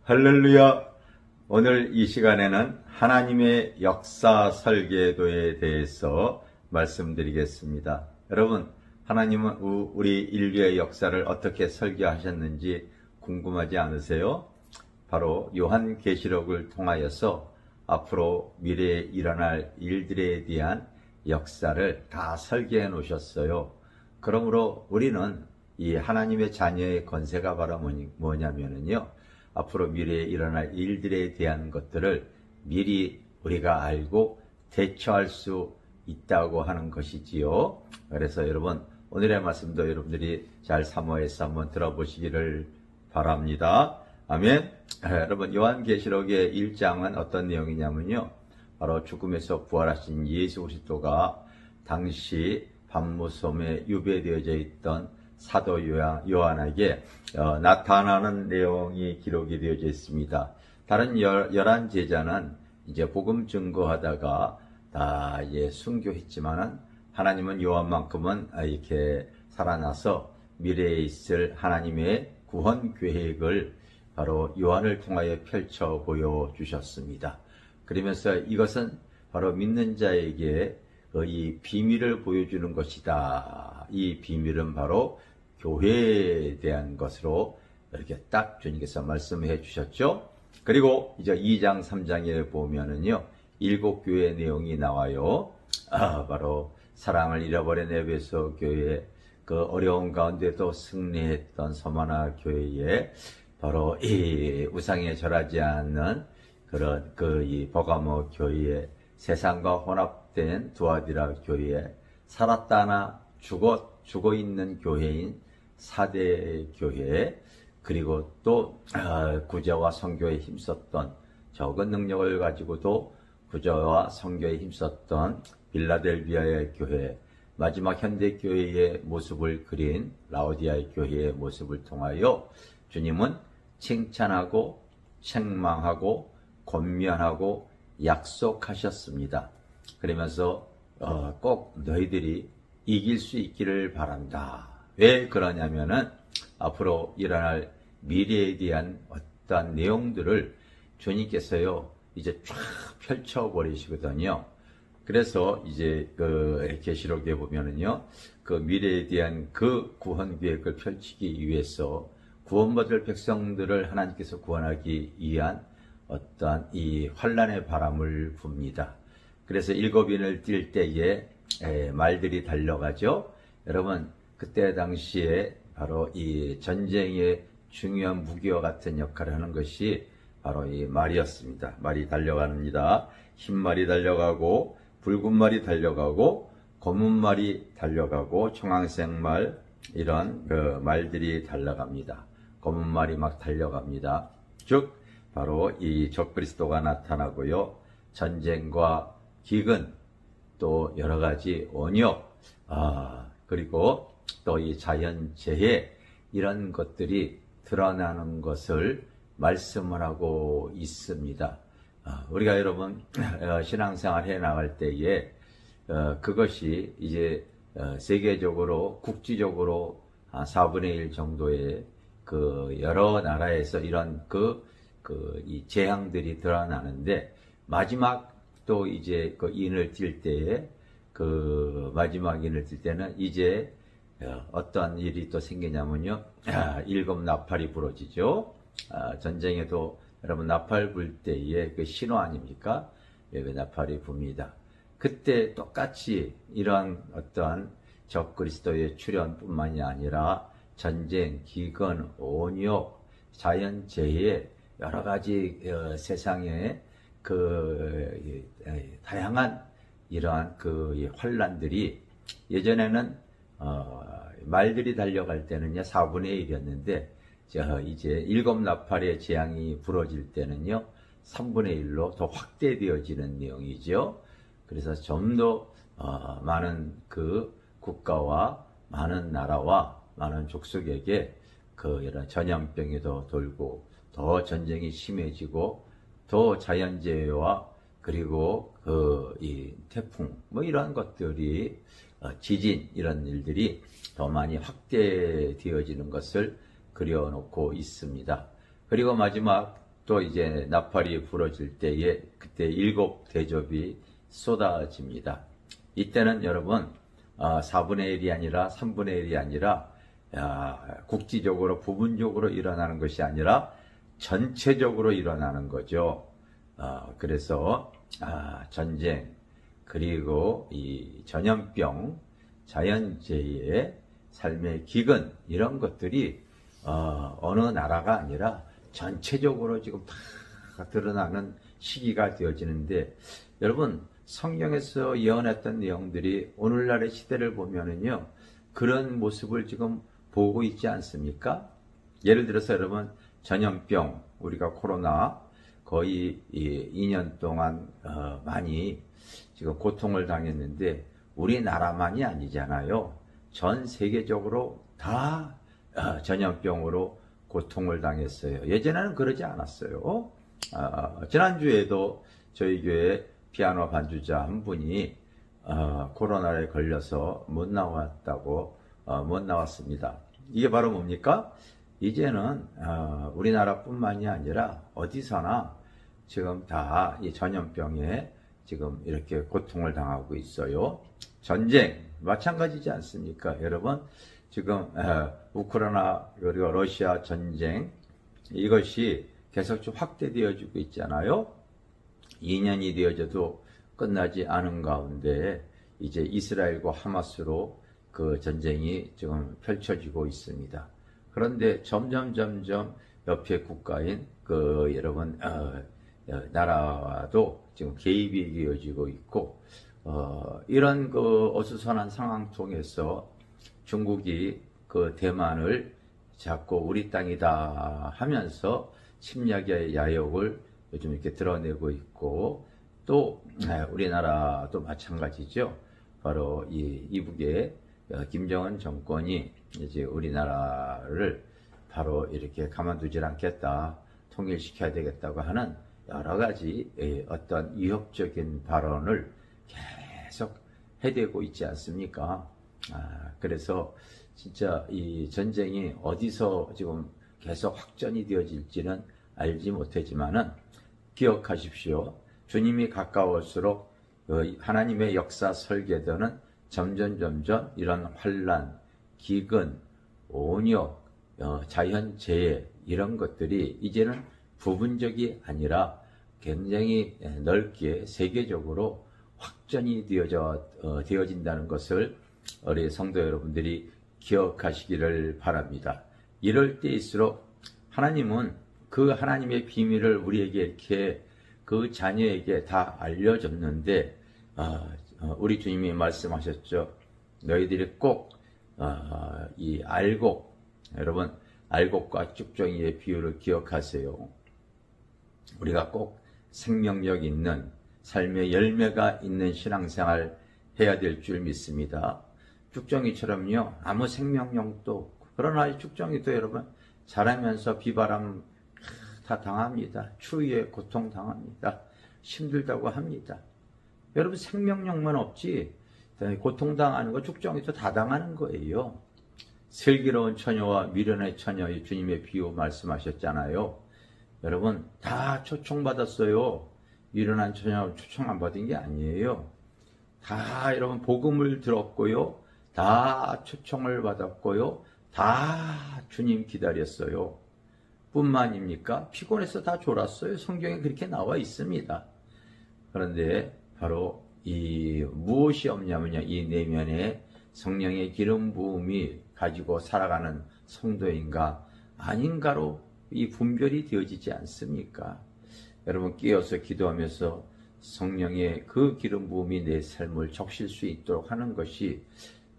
할렐루야! 오늘 이 시간에는 하나님의 역사 설계도에 대해서 말씀드리겠습니다. 여러분, 하나님은 우리 인류의 역사를 어떻게 설계하셨는지 궁금하지 않으세요? 바로 요한계시록을 통하여서 앞으로 미래에 일어날 일들에 대한 역사를 다 설계해 놓으셨어요. 그러므로 우리는 이 하나님의 자녀의 권세가 바로 뭐냐면요, 앞으로 미래에 일어날 일들에 대한 것들을 미리 우리가 알고 대처할 수 있다고 하는 것이지요. 그래서 여러분, 오늘의 말씀도 여러분들이 잘 사모해서 한번 들어보시기를 바랍니다. 아멘. 여러분, 요한계시록의 1장은 어떤 내용이냐면요, 바로 죽음에서 부활하신 예수 그리스도가 당시 밤무섬에 유배되어져 있던 사도 요한에게 나타나는 내용이 기록이 되어져 있습니다. 다른 11제자는 이제 복음 증거하다가 다 이제 순교했지만은 하나님은 요한만큼은 이렇게 살아나서 미래에 있을 하나님의 구원 계획을 바로 요한을 통하여 펼쳐 보여주셨습니다. 그러면서 이것은 바로 믿는 자에게 이 비밀을 보여주는 것이다. 이 비밀은 바로 교회에 대한 것으로 이렇게 딱 주님께서 말씀해 주셨죠. 그리고 이제 2장 3장에 보면은요, 7교회 내용이 나와요. 바로 사랑을 잃어버린 에베소 교회, 그 어려운 가운데도 승리했던 서머나 교회에 바로 이 우상에 절하지 않는 그런 이 버가모 교회에, 세상과 혼합된 두아디라 교회에, 살았다나 죽어 있는 교회인 사대 교회, 그리고 또 구제와 선교에 힘썼던, 적은 능력을 가지고도 구제와 선교에 힘썼던 빌라델비아의 교회, 마지막 현대 교회의 모습을 그린 라오디아의 교회의 모습을 통하여 주님은 칭찬하고 책망하고 권면하고 약속하셨습니다. 그러면서 꼭 너희들이 이길 수 있기를 바란다. 왜 그러냐면은 앞으로 일어날 미래에 대한 어떠한 내용들을 주님께서요 이제 쫙 펼쳐버리시거든요. 그래서 이제 계시록에 보면은요, 그 미래에 대한 그 구원 계획을 펼치기 위해서 구원받을 백성들을 하나님께서 구원하기 위한 어떠한 이 환란의 바람을 붑니다. 그래서 7인을 뛸 때에 말들이 달려가죠. 여러분, 그때 당시에 바로 이 전쟁의 중요한 무기와 같은 역할을 하는 것이 바로 이 말이었습니다. 말이 달려갑니다. 흰 말이 달려가고, 붉은 말이 달려가고, 검은 말이 달려가고, 청황색 말, 이런 말들이 달려갑니다. 검은 말이 막 달려갑니다. 즉 바로 이 적그리스도가 나타나고요, 전쟁과 기근, 또 여러 가지 원역, 그리고 또 이 자연재해, 이런 것들이 드러나는 것을 말씀을 하고 있습니다. 우리가 여러분 신앙생활 해 나갈 때에 그것이 이제 세계적으로 국지적으로 4분의 1 정도의 그 여러 나라에서 이런 이 재앙들이 드러나는데, 마지막 또 이제 그 인을 뛸 때에, 그 마지막 인을 뛸 때는 이제 어떠한 일이 또 생기냐면요, 7 나팔이 부러지죠. 전쟁에도 여러분 나팔 불 때에 그 신호 아닙니까? 그 나팔이 붑니다. 그때 똑같이 이러한 어떠한 적그리스도의 출현뿐만이 아니라 전쟁, 기근, 온역, 자연재해, 여러 가지 세상의 다양한 이러한 환란들이, 예전에는 말들이 달려갈 때는요 4분의 1이었는데 이제 7 나팔의 재앙이 부러질 때는요 3분의 1로 더 확대되어지는 내용이죠. 그래서 좀 더 많은 그 국가와 많은 나라와 많은 족속에게 이런 전염병이 더 돌고, 더 전쟁이 심해지고, 더 자연재해와 그리고 이 태풍, 이런 것들이, 지진, 이런 일들이 더 많이 확대되어지는 것을 그려놓고 있습니다. 그리고 마지막 또 이제 나팔이 불어질 때에 그때 7대접이 쏟아집니다. 이때는 여러분 4분의 1이 아니라 3분의 1이 아니라 국지적으로 부분적으로 일어나는 것이 아니라 전체적으로 일어나는 거죠. 그래서 전쟁 그리고 이 전염병, 자연재해, 삶의 기근 이런 것들이 어느 나라가 아니라 전체적으로 지금 다 드러나는 시기가 되어지는데 여러분 성경에서 예언했던 내용들이 오늘날의 시대를 보면은요 그런 모습을 지금 보고 있지 않습니까? 예를 들어서 여러분 전염병 우리가 코로나 거의 2년 동안 많이 지금 고통을 당했는데 우리나라만이 아니잖아요. 전 세계적으로 다 전염병으로 고통을 당했어요. 예전에는 그러지 않았어요. 지난주에도 저희 교회 피아노 반주자 한 분이 코로나에 걸려서 못 나왔습니다. 이게 바로 뭡니까? 이제는 우리나라뿐만이 아니라 어디서나 지금 다 이 전염병에 지금 이렇게 고통을 당하고 있어요. 전쟁 마찬가지지 않습니까? 여러분 지금 우크라이나 그리고 러시아 전쟁 이것이 계속 좀 확대되어지고 있잖아요. 2년이 되어져도 끝나지 않은 가운데 이제 이스라엘과 하마스로 그 전쟁이 지금 펼쳐지고 있습니다. 그런데 점점 옆에 국가인 그 여러분 나라도 지금 개입이 이어지고 있고 이런 그 어수선한 상황 통해서 중국이 그 대만을 자꾸 우리 땅이다 하면서 침략의 야욕을 요즘 이렇게 드러내고 있고 또 우리나라도 마찬가지죠. 바로 이 이북의 김정은 정권이 이제 우리나라를 바로 이렇게 가만두질 않겠다, 통일시켜야 되겠다고 하는 여러 가지 어떤 위협적인 발언을 계속 해대고 있지 않습니까? 그래서 진짜 이 전쟁이 어디서 지금 계속 확전이 되어질지는 알지 못하지만은 기억하십시오. 주님이 가까울수록 하나님의 역사 설계도는 점점 이런 환란, 기근, 온역, 자연재해 이런 것들이 이제는 부분적이 아니라 굉장히 넓게 세계적으로 확전이 되어진다는 것을 우리 성도 여러분들이 기억하시기를 바랍니다. 이럴 때일수록 하나님은 그 하나님의 비밀을 우리에게 이렇게 그 자녀에게 다 알려줬는데 우리 주님이 말씀하셨죠. 너희들이 꼭 이 알곡, 여러분 알곡과 쭉정이의 비유를 기억하세요. 우리가 꼭 생명력 있는 삶의 열매가 있는 신앙생활 해야 될 줄 믿습니다. 쭉정이처럼요 아무 생명력도 없고 그러나 이 쭉정이도 여러분 자라면서 비바람 다 당합니다. 추위에 고통 당합니다. 힘들다고 합니다. 여러분 생명력만 없지 고통당하는 거 쭉정이도 다 당하는 거예요. 슬기로운 처녀와 미련의 처녀의 주님의 비유 말씀하셨잖아요. 여러분 다 초청받았어요. 미련한 처녀 초청 안 받은 게 아니에요. 다 여러분 복음을 들었고요. 다 초청을 받았고요. 다 주님 기다렸어요. 뿐만입니까? 피곤해서 다 졸았어요. 성경에 그렇게 나와 있습니다. 그런데 바로 이 무엇이 없냐면요. 이 내면에 성령의 기름 부음이 가지고 살아가는 성도인가 아닌가로 이 분별이 되어지지 않습니까? 여러분 깨어서 기도하면서 성령의 그 기름 부음이 내 삶을 적실 수 있도록 하는 것이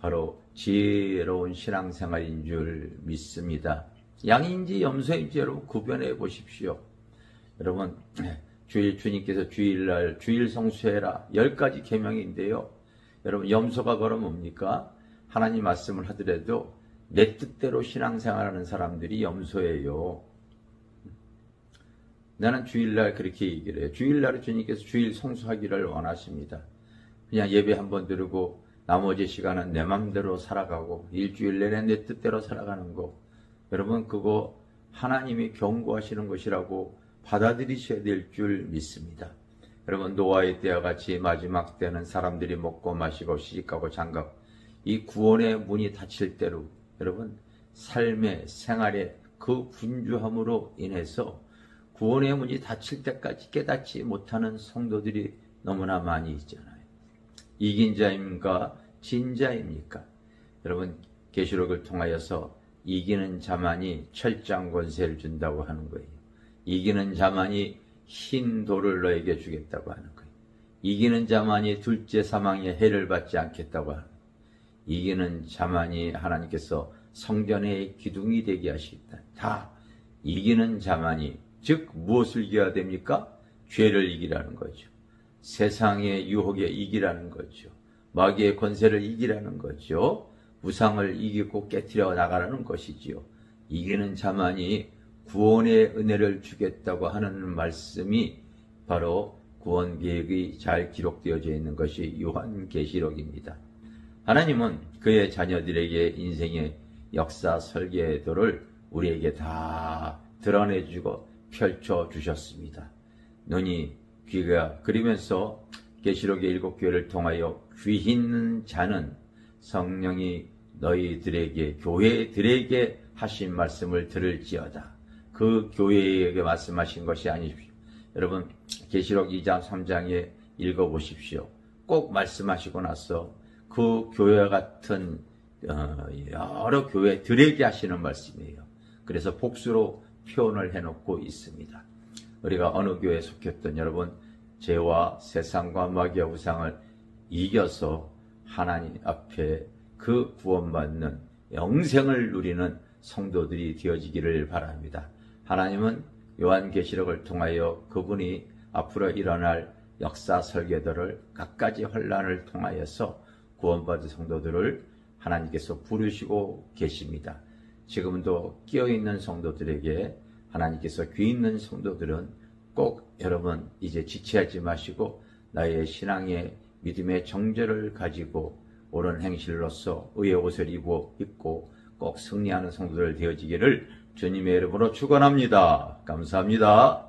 바로 지혜로운 신앙생활인 줄 믿습니다. 양인지 염소인지 여러분 구별해 보십시오. 여러분 주님께서 주일날 주일 성수해라 10가지 계명인데요. 여러분 염소가 바로 뭡니까? 하나님 말씀을 하더라도 내 뜻대로 신앙생활하는 사람들이 염소예요. 나는 주일날 그렇게 얘기를 해요. 주일날에 주님께서 주일 성수하기를 원하십니다. 그냥 예배 한번 드리고 나머지 시간은 내 맘대로 살아가고 일주일 내내 내 뜻대로 살아가는 거. 여러분 그거 하나님이 경고하시는 것이라고 받아들이셔야 될 줄 믿습니다. 여러분, 노아의 때와 같이 마지막 때는 사람들이 먹고 마시고 시집가고 장가고 이 구원의 문이 닫힐 때로 여러분, 삶의 생활의 그 분주함으로 인해서 구원의 문이 닫힐 때까지 깨닫지 못하는 성도들이 너무나 많이 있잖아요. 이긴 자입니까? 진 자입니까? 여러분, 계시록을 통하여서 이기는 자만이 철장 권세를 준다고 하는 거예요. 이기는 자만이 흰 돌을 너에게 주겠다고 하는 거예요. 이기는 자만이 둘째 사망의 해를 받지 않겠다고 하는 거예요. 이기는 자만이 하나님께서 성전의 기둥이 되게 하시겠다. 다 이기는 자만이, 즉 무엇을 이겨야 됩니까? 죄를 이기라는 거죠. 세상의 유혹에 이기라는 거죠. 마귀의 권세를 이기라는 거죠. 우상을 이기고 깨트려 나가라는 것이지요. 이기는 자만이 구원의 은혜를 주겠다고 하는 말씀이 바로 구원 계획이 잘 기록되어져 있는 것이 요한계시록입니다. 하나님은 그의 자녀들에게 인생의 역사 설계도를 우리에게 다 드러내주고 펼쳐주셨습니다. 눈이 귀가 그리면서 계시록의 7교회를 통하여 귀 있는 자는 성령이 너희들에게 교회들에게 하신 말씀을 들을지어다. 그 교회에게 말씀하신 것이 아니십시오. 여러분, 계시록 2장 3장에 읽어보십시오. 꼭 말씀하시고 나서 그 교회와 같은 여러 교회들에게 하시는 말씀이에요. 그래서 복수로 표현을 해놓고 있습니다. 우리가 어느 교회에 속했던 여러분, 죄와 세상과 마귀와 우상을 이겨서 하나님 앞에 그 구원받는 영생을 누리는 성도들이 되어지기를 바랍니다. 하나님은 요한계시록을 통하여 그분이 앞으로 일어날 역사 설계도를 갖가지 환란을 통하여서 구원받은 성도들을 하나님께서 부르시고 계십니다. 지금도 끼어있는 성도들에게 하나님께서 귀 있는 성도들은 꼭 여러분 이제 지체하지 마시고 나의 신앙의 믿음의 정절을 가지고 옳은 행실로서 의의 옷을 입고 꼭 승리하는 성도들 되어지기를 주님의 이름으로 축원합니다. 감사합니다.